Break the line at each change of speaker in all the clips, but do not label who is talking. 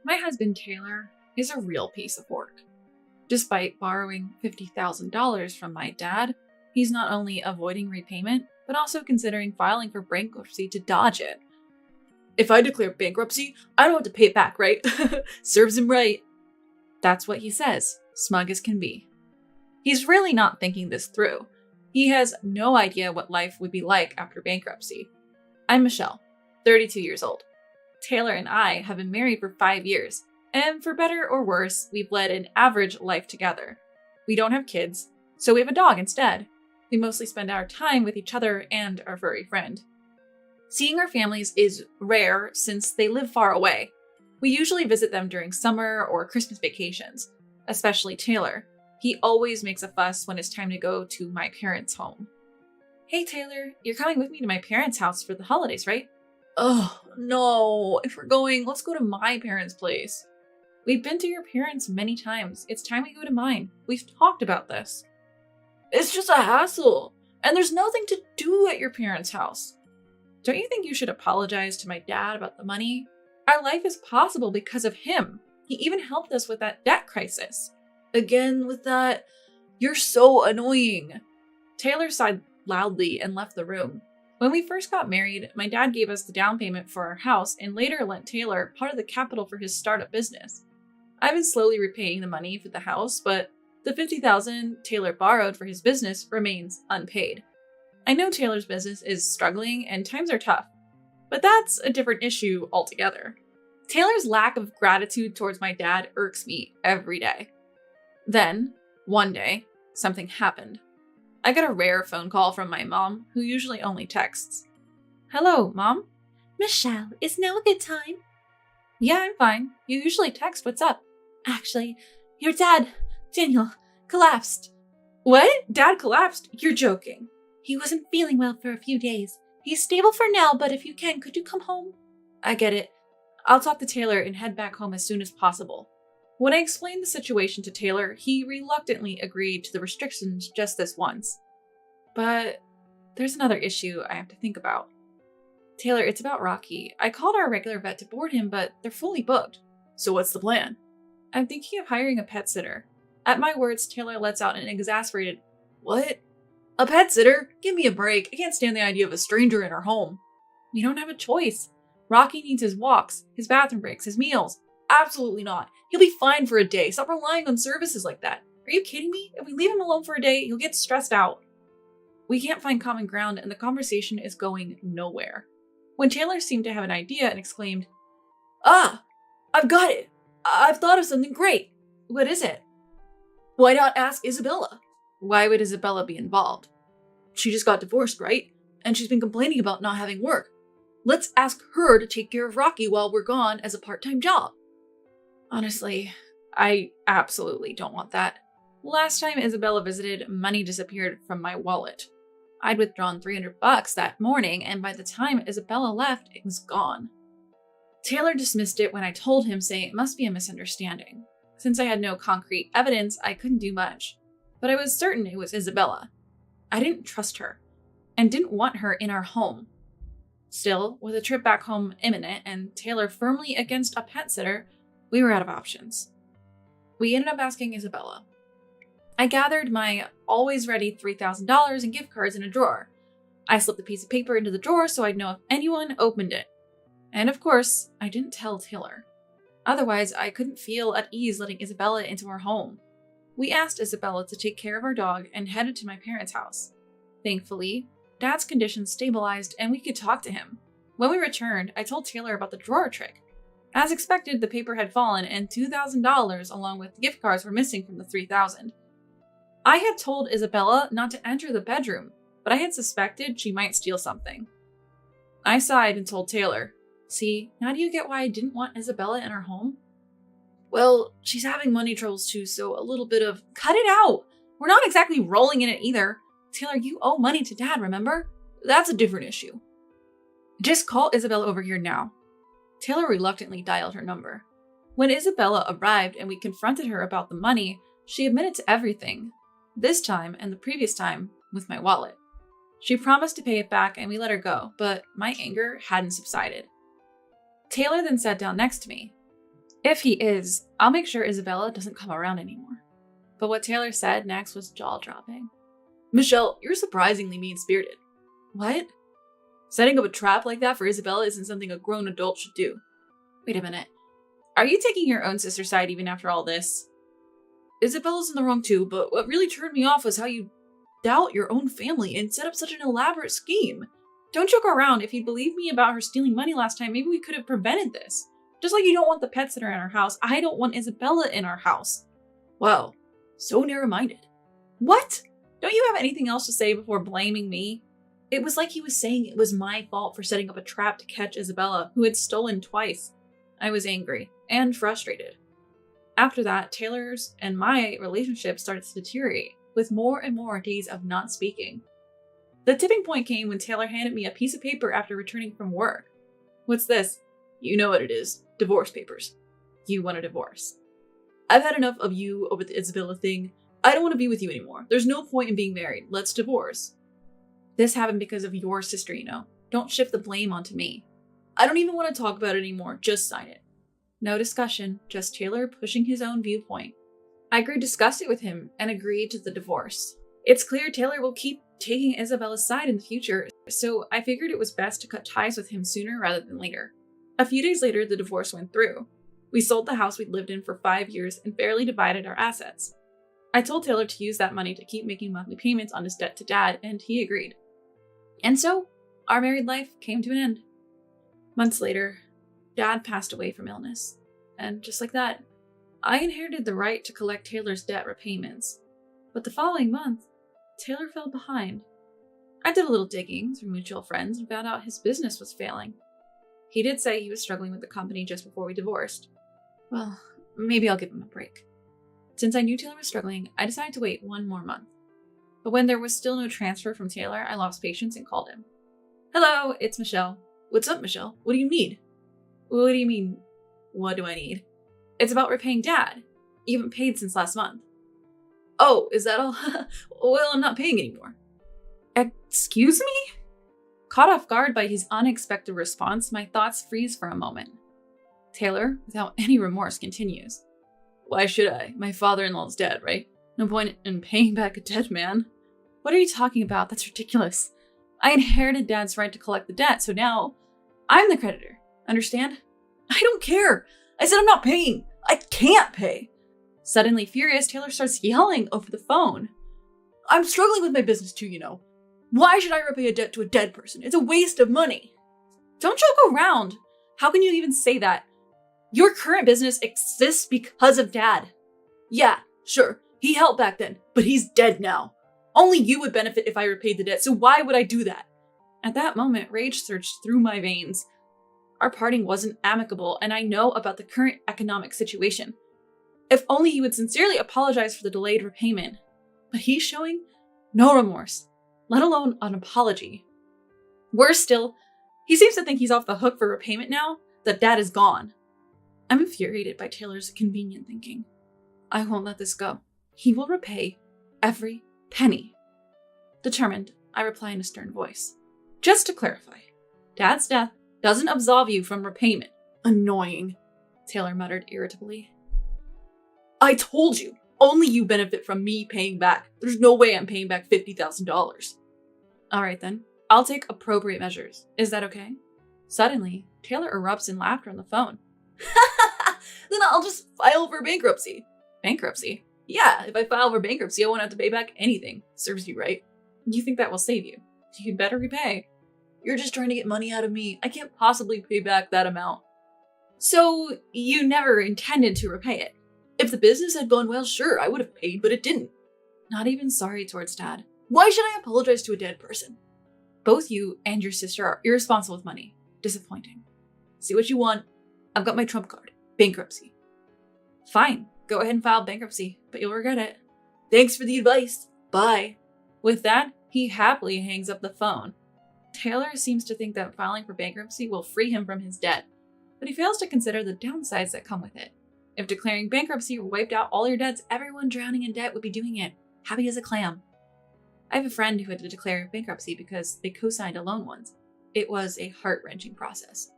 My husband, Taylor, is a real piece of work. Despite borrowing $50,000 from my dad, he's not only avoiding repayment, but also considering filing for bankruptcy to dodge it. If I declare bankruptcy, I don't have to pay it back, right? Serves him right. That's what he says, smug as can be. He's really not thinking this through. He has no idea what life would be like after bankruptcy. I'm Michelle, 32 years old. Taylor and I have been married for 5 years, and for better or worse, we've led an average life together. We don't have kids, so we have a dog instead. We mostly spend our time with each other and our furry friend. Seeing our families is rare since they live far away. We usually visit them during summer or Christmas vacations, especially Taylor. He always makes a fuss when it's time to go to my parents' home. Hey Taylor, you're coming with me to my parents' house for the holidays, right? Oh, no. If we're going, let's go to my parents' place. We've been to your parents many times. It's time we go to mine. We've talked about this. It's just a hassle, and there's nothing to do at your parents' house. Don't you think you should apologize to my dad about the money? Our life is possible because of him. He even helped us with that debt crisis. Again with that, you're so annoying. Taylor sighed loudly and left the room. When we first got married, my dad gave us the down payment for our house and later lent Taylor part of the capital for his startup business. I've been slowly repaying the money for the house, but the $50,000 Taylor borrowed for his business remains unpaid. I know Taylor's business is struggling and times are tough, but that's a different issue altogether. Taylor's lack of gratitude towards my dad irks me every day. Then, one day, something happened. I got a rare phone call from my mom, who usually only texts. Hello, Mom?
Michelle, is now a good time?
Yeah, I'm fine. You usually text. What's up?
Actually, your dad, Daniel, collapsed.
What? Dad collapsed? You're joking.
He wasn't feeling well for a few days. He's stable for now, but if you can, could you come home?
I get it. I'll talk to Taylor and head back home as soon as possible. When I explained the situation to Taylor, he reluctantly agreed to the restrictions just this once. But there's another issue I have to think about. Taylor, it's about Rocky. I called our regular vet to board him, but they're fully booked. So what's the plan? I'm thinking of hiring a pet sitter. At my words, Taylor lets out an exasperated, "What? A pet sitter? Give me a break. I can't stand the idea of a stranger in our home." We don't have a choice. Rocky needs his walks, his bathroom breaks, his meals. Absolutely not. He'll be fine for a day. Stop relying on services like that. Are you kidding me? If we leave him alone for a day, he'll get stressed out. We can't find common ground and the conversation is going nowhere. When Taylor seemed to have an idea and exclaimed, "Ah, I've got it. I've thought of something great." What is it? Why not ask Isabella? Why would Isabella be involved? She just got divorced, right? And she's been complaining about not having work. Let's ask her to take care of Rocky while we're gone as a part-time job. Honestly, I absolutely don't want that. Last time Isabella visited, money disappeared from my wallet. I'd withdrawn $300 that morning, and by the time Isabella left, it was gone. Taylor dismissed it when I told him, saying it must be a misunderstanding. Since I had no concrete evidence, I couldn't do much. But I was certain it was Isabella. I didn't trust her, and didn't want her in our home. Still, with a trip back home imminent and Taylor firmly against a pet sitter, we were out of options. We ended up asking Isabella. I gathered my always ready $3,000 in gift cards in a drawer. I slipped the piece of paper into the drawer so I'd know if anyone opened it. And of course, I didn't tell Taylor. Otherwise, I couldn't feel at ease letting Isabella into our home. We asked Isabella to take care of our dog and headed to my parents' house. Thankfully, Dad's condition stabilized and we could talk to him. When we returned, I told Taylor about the drawer trick. As expected, the paper had fallen and $2,000 along with gift cards were missing from the $3,000. I had told Isabella not to enter the bedroom, but I had suspected she might steal something. I sighed and told Taylor, "See, now do you get why I didn't want Isabella in our home?" "Well, she's having money troubles too, so a little bit of—" "Cut it out! We're not exactly rolling in it either. Taylor, you owe money to Dad, remember? That's a different issue." "Just call Isabella over here now." Taylor reluctantly dialed her number. When Isabella arrived and we confronted her about the money, she admitted to everything. This time, and the previous time, with my wallet. She promised to pay it back and we let her go, but my anger hadn't subsided. Taylor then sat down next to me. If he is, I'll make sure Isabella doesn't come around anymore. But what Taylor said next was jaw-dropping. Michelle, you're surprisingly mean-spirited. What? Setting up a trap like that for Isabella isn't something a grown adult should do. Wait a minute. Are you taking your own sister's side even after all this? Isabella's in the wrong too, but what really turned me off was how you doubt your own family and set up such an elaborate scheme. Don't joke around. If you believed me about her stealing money last time, maybe we could have prevented this. Just like you don't want the pets that are in our house, I don't want Isabella in our house. Wow, so narrow-minded. What? Don't you have anything else to say before blaming me? It was like he was saying it was my fault for setting up a trap to catch Isabella, who had stolen twice. I was angry and frustrated. After that, Taylor's and my relationship started to deteriorate, with more and more days of not speaking. The tipping point came when Taylor handed me a piece of paper after returning from work. What's this? You know what it is. Divorce papers. You want a divorce. I've had enough of you over the Isabella thing. I don't want to be with you anymore. There's no point in being married. Let's divorce. This happened because of your sister, you know. Don't shift the blame onto me. I don't even want to talk about it anymore. Just sign it. No discussion, just Taylor pushing his own viewpoint. I grew disgusted with him and agreed to the divorce. It's clear Taylor will keep taking Isabella's side in the future, so I figured it was best to cut ties with him sooner rather than later. A few days later, the divorce went through. We sold the house we'd lived in for 5 years and fairly divided our assets. I told Taylor to use that money to keep making monthly payments on his debt to Dad, and he agreed. And so, our married life came to an end. Months later, Dad passed away from illness, and just like that, I inherited the right to collect Taylor's debt repayments. But the following month, Taylor fell behind. I did a little digging through mutual friends and found out his business was failing. He did say he was struggling with the company just before we divorced. Well, maybe I'll give him a break. Since I knew Taylor was struggling, I decided to wait 1 more month. But when there was still no transfer from Taylor, I lost patience and called him. Hello, it's Michelle. What's up, Michelle? What do you need? What do you mean, what do I need? It's about repaying Dad. You haven't paid since last month. Oh, is that all? Well, I'm not paying anymore. Excuse me? Caught off guard by his unexpected response, my thoughts freeze for a moment. Taylor, without any remorse, continues. Why should I? My father-in-law's dead, right? No point in paying back a dead man. What are you talking about? That's ridiculous. I inherited Dad's right to collect the debt, so now I'm the creditor. Understand? I don't care. I said I'm not paying. I can't pay. Suddenly furious, Taylor starts yelling over the phone. I'm struggling with my business too, you know. Why should I repay a debt to a dead person? It's a waste of money. Don't joke around. How can you even say that? Your current business exists because of Dad. Yeah, sure. He helped back then, but he's dead now. Only you would benefit if I repaid the debt, so why would I do that? At that moment, rage surged through my veins. Our parting wasn't amicable, and I know about the current economic situation. If only he would sincerely apologize for the delayed repayment. But he's showing no remorse, let alone an apology. Worse still, he seems to think he's off the hook for repayment now that Dad is gone. I'm infuriated by Taylor's convenient thinking. I won't let this go. He will repay every penny. Determined, I reply in a stern voice. Just to clarify, Dad's death doesn't absolve you from repayment. Annoying, Taylor muttered irritably. I told you, only you benefit from me paying back. There's no way I'm paying back $50,000. All right then, I'll take appropriate measures. Is that okay? Suddenly, Taylor erupts in laughter on the phone. Then I'll just file for bankruptcy. Bankruptcy? Yeah, if I file for bankruptcy, I won't have to pay back anything. Serves you right. You think that will save you? You'd better repay. You're just trying to get money out of me. I can't possibly pay back that amount. So, you never intended to repay it? If the business had gone well, sure, I would have paid, but it didn't. Not even sorry towards Dad. Why should I apologize to a dead person? Both you and your sister are irresponsible with money. Disappointing. See what you want. I've got my trump card. Bankruptcy. Fine. Go ahead and file bankruptcy, but you'll regret it. Thanks for the advice. Bye. With that, he happily hangs up the phone. Taylor seems to think that filing for bankruptcy will free him from his debt, but he fails to consider the downsides that come with it. If declaring bankruptcy wiped out all your debts, everyone drowning in debt would be doing it, happy as a clam. I have a friend who had to declare bankruptcy because they co-signed a loan once. It was a heart-wrenching process.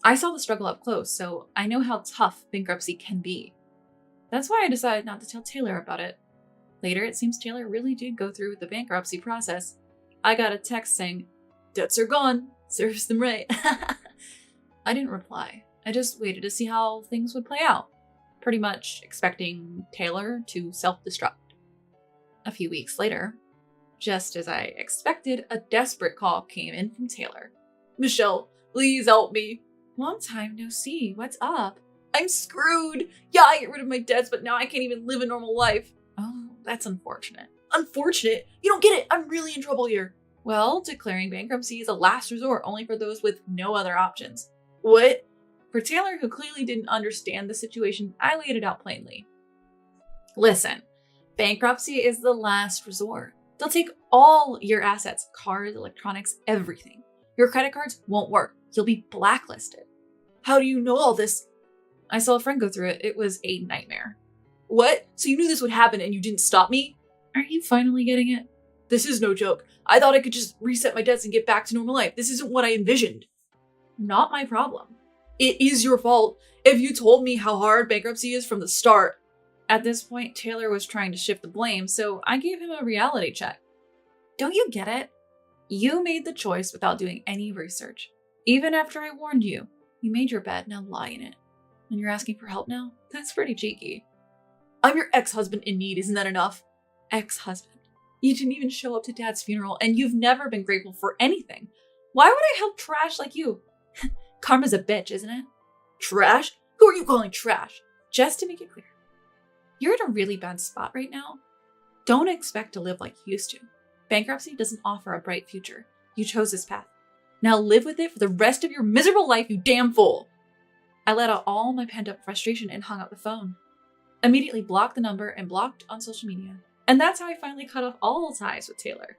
I saw the struggle up close, so I know how tough bankruptcy can be. That's why I decided not to tell Taylor about it. Later, it seems Taylor really did go through with the bankruptcy process. I got a text saying, "Debts are gone, serves them right." I didn't reply. I just waited to see how things would play out, pretty much expecting Taylor to self-destruct. A few weeks later, just as I expected, a desperate call came in from Taylor. "Michelle, please help me." "Long time no see. What's up?" "I'm screwed. Yeah, I get rid of my debts, but now I can't even live a normal life." "Oh, that's unfortunate." "Unfortunate? You don't get it. I'm really in trouble here." "Well, declaring bankruptcy is a last resort only for those with no other options." "What?" For Taylor, who clearly didn't understand the situation, I laid it out plainly. "Listen, bankruptcy is the last resort. They'll take all your assets, cars, electronics, everything. Your credit cards won't work. You'll be blacklisted." "How do you know all this?" "I saw a friend go through it. It was a nightmare." "What? So you knew this would happen and you didn't stop me?" Are you finally getting it? "This is no joke. I thought I could just reset my debts and get back to normal life. This isn't what I envisioned." "Not my problem." "It is your fault. If you told me how hard bankruptcy is from the start." At this point, Taylor was trying to shift the blame, so I gave him a reality check. "Don't you get it? You made the choice without doing any research. Even after I warned you, you made your bed, now lie in it. And you're asking for help now? That's pretty cheeky." "I'm your ex-husband in need, isn't that enough?" "Ex-husband? You didn't even show up to Dad's funeral, and you've never been grateful for anything. Why would I help trash like you?" "Karma's a bitch, isn't it?" "Trash? Who are you calling trash?" Just to make it clear, you're in a really bad spot right now. Don't expect to live like you used to. Bankruptcy doesn't offer a bright future. You chose this path. Now live with it for the rest of your miserable life, you damn fool." I let out all my pent-up frustration and hung up the phone. Immediately blocked the number and blocked on social media. And that's how I finally cut off all ties with Taylor.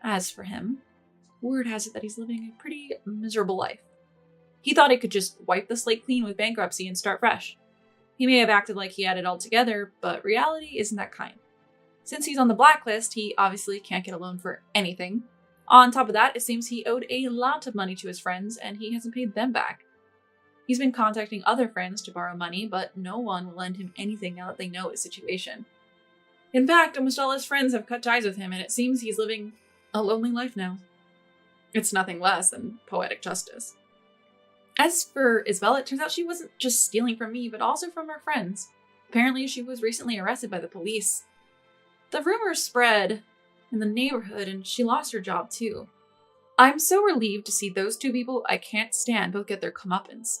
As for him, word has it that he's living a pretty miserable life. He thought he could just wipe the slate clean with bankruptcy and start fresh. He may have acted like he had it all together, but reality isn't that kind. Since he's on the blacklist, he obviously can't get a loan for anything. On top of that, it seems he owed a lot of money to his friends, and he hasn't paid them back. He's been contacting other friends to borrow money, but no one will lend him anything now that they know his situation. In fact, almost all his friends have cut ties with him, and it seems he's living a lonely life now. It's nothing less than poetic justice. As for Isabella, it turns out she wasn't just stealing from me, but also from her friends. Apparently, she was recently arrested by the police. The rumors spread in the neighborhood, and she lost her job too. I'm so relieved to see those two people I can't stand both get their comeuppance.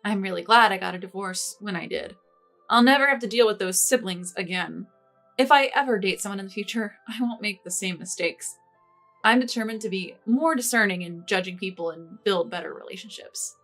I'm really glad I got a divorce when I did. I'll never have to deal with those siblings again. If I ever date someone in the future, I won't make the same mistakes. I'm determined to be more discerning in judging people and build better relationships.